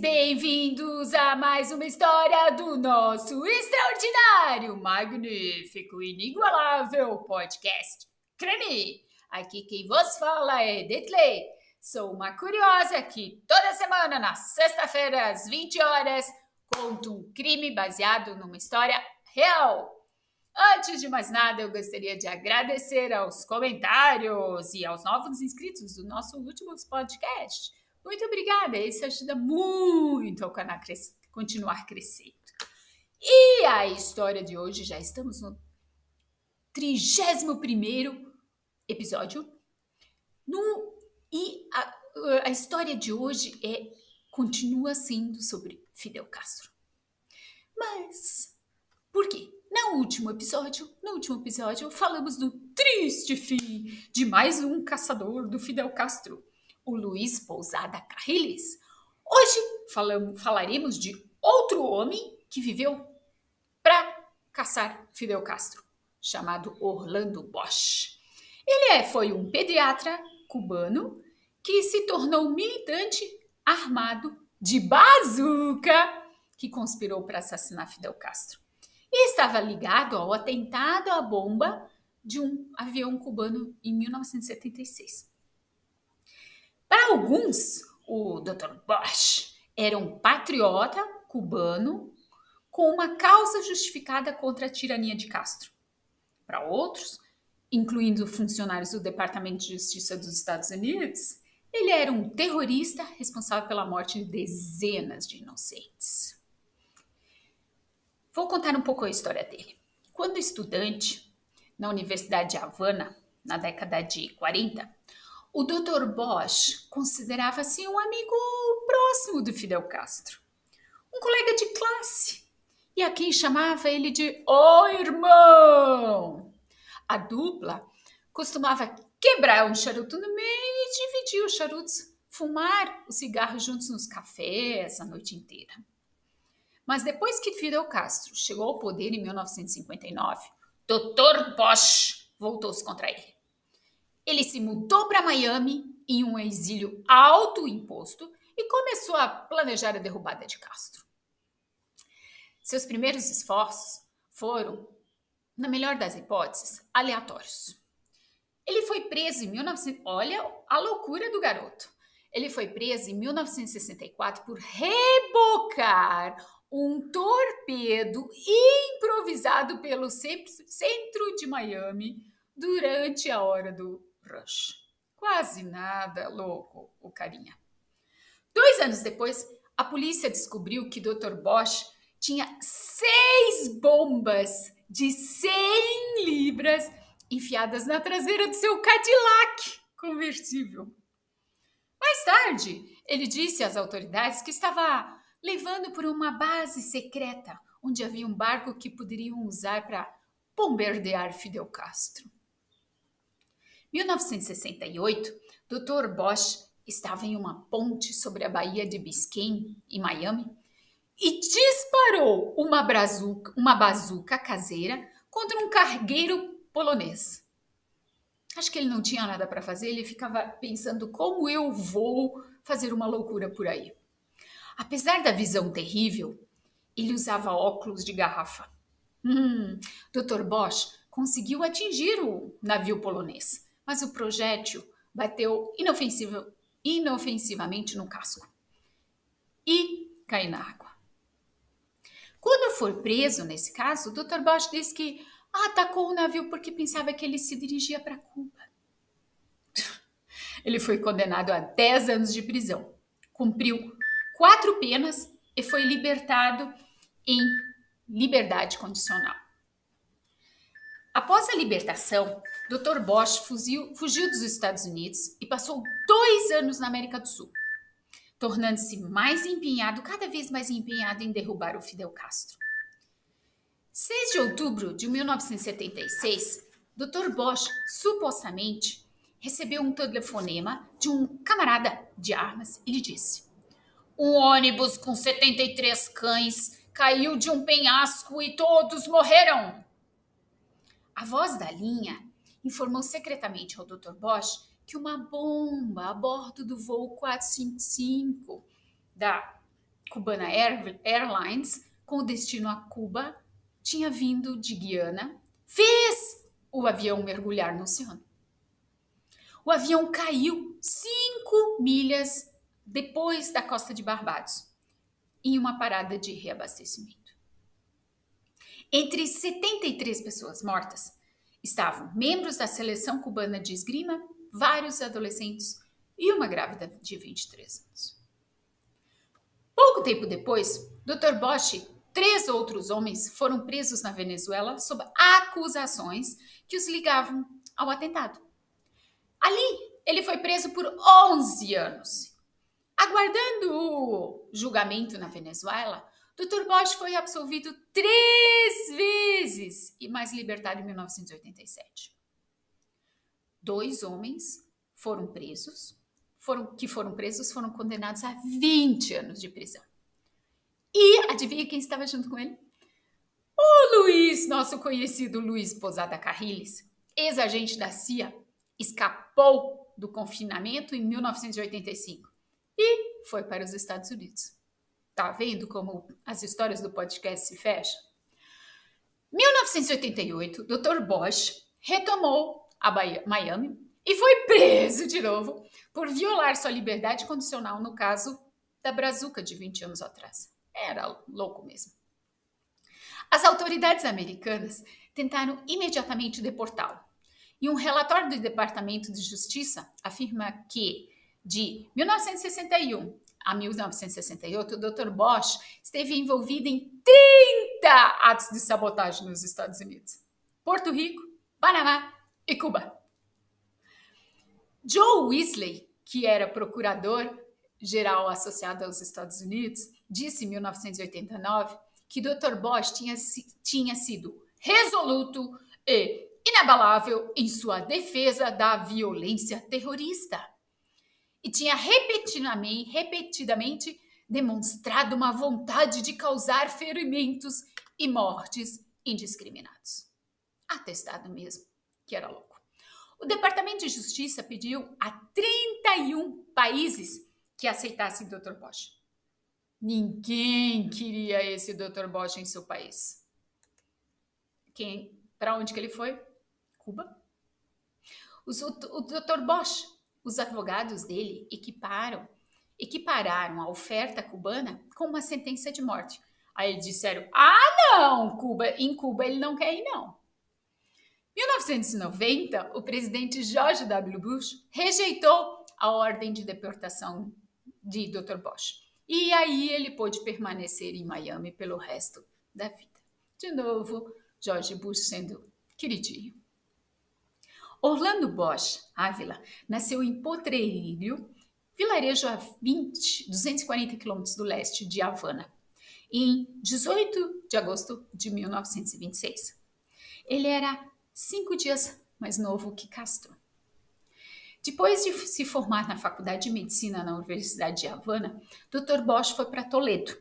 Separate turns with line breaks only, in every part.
bem-vindos a mais uma história do nosso extraordinário, magnífico, inigualável podcast Crime. Aqui quem vos fala é Detley. Sou uma curiosa que toda semana, na sexta-feira, às 20 horas, conto um crime baseado numa história real. Antes de mais nada, eu gostaria de agradecer aos comentários e aos novos inscritos do nosso último podcast. Muito obrigada, isso ajuda muito ao canal continuar crescendo. E a história de hoje, já estamos no 31º episódio. A história de hoje continua sendo sobre Fidel Castro. Mas por quê? No último episódio, falamos do triste fim de mais um caçador do Fidel Castro, o Luiz Pousada Carriles. Hoje falaremos de outro homem que viveu para caçar Fidel Castro, chamado Orlando Bosch. Ele foi um pediatra cubano que se tornou militante armado de bazuca que conspirou para assassinar Fidel Castro. E estava ligado ao atentado à bomba de um avião cubano em 1976. Para alguns, o Dr. Bosch era um patriota cubano com uma causa justificada contra a tirania de Castro. Para outros, incluindo funcionários do Departamento de Justiça dos Estados Unidos, ele era um terrorista responsável pela morte de dezenas de inocentes. Vou contar um pouco a história dele. Quando estudante na Universidade de Havana, na década de 40, o Dr. Bosch considerava-se um amigo próximo do Fidel Castro, um colega de classe, e a quem chamava ele de "Ô irmão". A dupla costumava quebrar um charuto no meio e dividir os charutos, fumar os cigarros juntos nos cafés a noite inteira. Mas depois que Fidel Castro chegou ao poder em 1959, Dr. Bosch voltou-se contra ele. Ele se mudou para Miami em um exílio autoimposto e começou a planejar a derrubada de Castro. Seus primeiros esforços foram, na melhor das hipóteses, aleatórios. Ele foi preso em 19... Olha a loucura do garoto. Ele foi preso em 1964 por rebocar um torpedo improvisado pelo centro de Miami durante a hora do rush. Quase nada louco o carinha. 2 anos depois, a polícia descobriu que Dr. Bosch tinha 6 bombas de 100 libras enfiadas na traseira do seu Cadillac conversível. Mais tarde, ele disse às autoridades que estava levando por uma base secreta, onde havia um barco que poderiam usar para bombardear Fidel Castro. Em 1968, Dr. Bosch estava em uma ponte sobre a Baía de Biscayne, em Miami, e disparou uma bazuca caseira contra um cargueiro polonês. Acho que ele não tinha nada para fazer, ele ficava pensando como eu vou fazer uma loucura por aí. Apesar da visão terrível, ele usava óculos de garrafa. Dr. Bosch conseguiu atingir o navio polonês, mas o projétil bateu inofensivamente no casco e caiu na água. Quando foi preso nesse caso, Dr. Bosch disse que atacou o navio porque pensava que ele se dirigia para Cuba. Ele foi condenado a 10 anos de prisão, cumpriu 4 penas e foi libertado em liberdade condicional. Após a libertação, Dr. Bosch fugiu dos Estados Unidos e passou 2 anos na América do Sul, tornando-se cada vez mais empenhado em derrubar o Fidel Castro. 6 de outubro de 1976, Dr. Bosch supostamente recebeu um telefonema de um camarada de armas e lhe disse: "Um ônibus com 73 cães caiu de um penhasco e todos morreram." A voz da linha informou secretamente ao Dr. Bosch que uma bomba a bordo do voo 455 da Cubana Airlines, com destino a Cuba, tinha vindo de Guiana, fez o avião mergulhar no oceano. O avião caiu 5 milhas depois da costa de Barbados, em uma parada de reabastecimento. Entre 73 pessoas mortas estavam membros da seleção cubana de esgrima, vários adolescentes e uma grávida de 23 anos. Pouco tempo depois, Dr. Bosch e 3 outros homens foram presos na Venezuela sob acusações que os ligavam ao atentado. Ali, ele foi preso por 11 anos. Aguardando o julgamento na Venezuela, Dr. Bosch foi absolvido 3 vezes e mais libertado em 1987. 2 homens foram presos foram condenados a 20 anos de prisão. E adivinha quem estava junto com ele? O Luiz, nosso conhecido Luiz Posada Carriles, ex-agente da CIA, escapou do confinamento em 1985 e foi para os Estados Unidos. Tá vendo como as histórias do podcast se fecham? Em 1988, Dr. Bosch retomou a Miami e foi preso de novo por violar sua liberdade condicional no caso da Brazuca de 20 anos atrás. Era louco mesmo. As autoridades americanas tentaram imediatamente deportá-lo. E um relatório do Departamento de Justiça afirma que, de 1961 a 1968, o Dr. Bosch esteve envolvido em 30 atos de sabotagem nos Estados Unidos, Porto Rico, Panamá e Cuba. Joe Wesley, que era procurador-geral associado aos Estados Unidos, disse em 1989 que Dr. Bosch tinha sido resoluto e inabalável em sua defesa da violência terrorista e tinha repetidamente demonstrado uma vontade de causar ferimentos e mortes indiscriminados. Atestado mesmo, que era louco. O Departamento de Justiça pediu a 31 países que aceitassem Dr. Bosch. Ninguém queria esse Dr. Bosch em seu país. Para onde que ele foi? Cuba. O Dr. Bosch, os advogados dele equipararam a oferta cubana com uma sentença de morte. Aí eles disseram, não, em Cuba ele não quer ir não. Em 1990, o presidente George W. Bush rejeitou a ordem de deportação de Dr. Bosch. E aí ele pôde permanecer em Miami pelo resto da vida. De novo, George Bush sendo queridinho. Orlando Bosch Ávila nasceu em Potrerilho, vilarejo a 240 quilômetros do leste de Havana, em 18 de agosto de 1926. Ele era 5 dias mais novo que Castro. Depois de se formar na Faculdade de Medicina na Universidade de Havana, Dr. Bosch foi para Toledo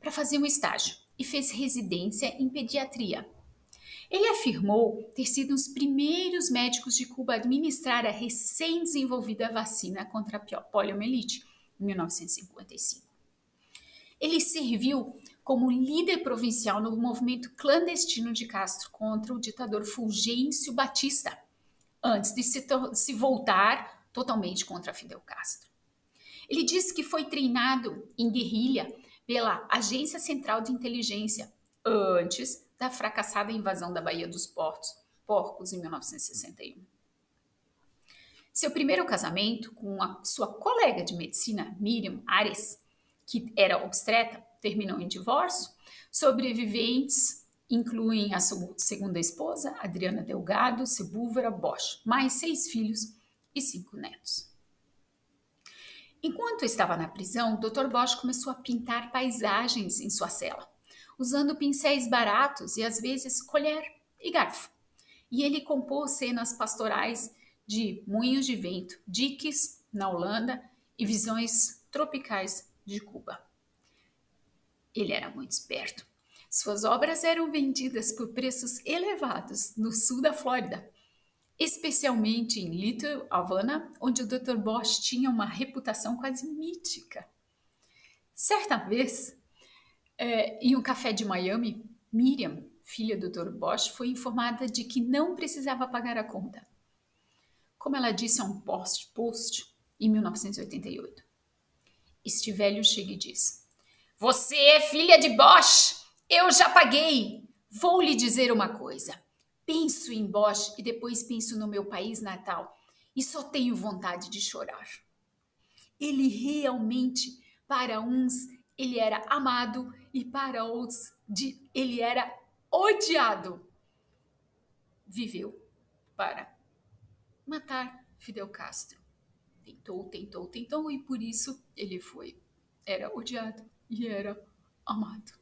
para fazer um estágio e fez residência em pediatria. Ele afirmou ter sido um dos primeiros médicos de Cuba a administrar a recém-desenvolvida vacina contra a poliomielite, em 1955. Ele serviu como líder provincial no movimento clandestino de Castro contra o ditador Fulgêncio Batista, antes de se voltar totalmente contra Fidel Castro. Ele disse que foi treinado em guerrilha pela Agência Central de Inteligência antes da fracassada invasão da Baía dos Porcos em 1961. Seu primeiro casamento com a sua colega de medicina, Miriam Ares, que era obstetra, terminou em divórcio. Sobreviventes incluem a sua segunda esposa, Adriana Delgado Sepúlveda Bosch, mais 6 filhos e 5 netos. Enquanto estava na prisão, Dr. Bosch começou a pintar paisagens em sua cela, usando pincéis baratos e às vezes colher e garfo. E ele compôs cenas pastorais de moinhos de vento, diques na Holanda e visões tropicais de Cuba. Ele era muito esperto. Suas obras eram vendidas por preços elevados no sul da Flórida, especialmente em Little Havana, onde o Dr. Bosch tinha uma reputação quase mítica. Certa vez, em um café de Miami, Miriam, filha do Dr. Bosch, foi informada de que não precisava pagar a conta. Como ela disse a um post em 1988. Este velho chega e diz: Você é filha de Bosch! Eu já paguei! Vou lhe dizer uma coisa. Penso em Bosch e depois penso no meu país natal e só tenho vontade de chorar. Ele realmente, para uns, ele era amado e para outros, ele era odiado. Viveu para matar Fidel Castro. Tentou e por isso ele foi. Era odiado e era amado.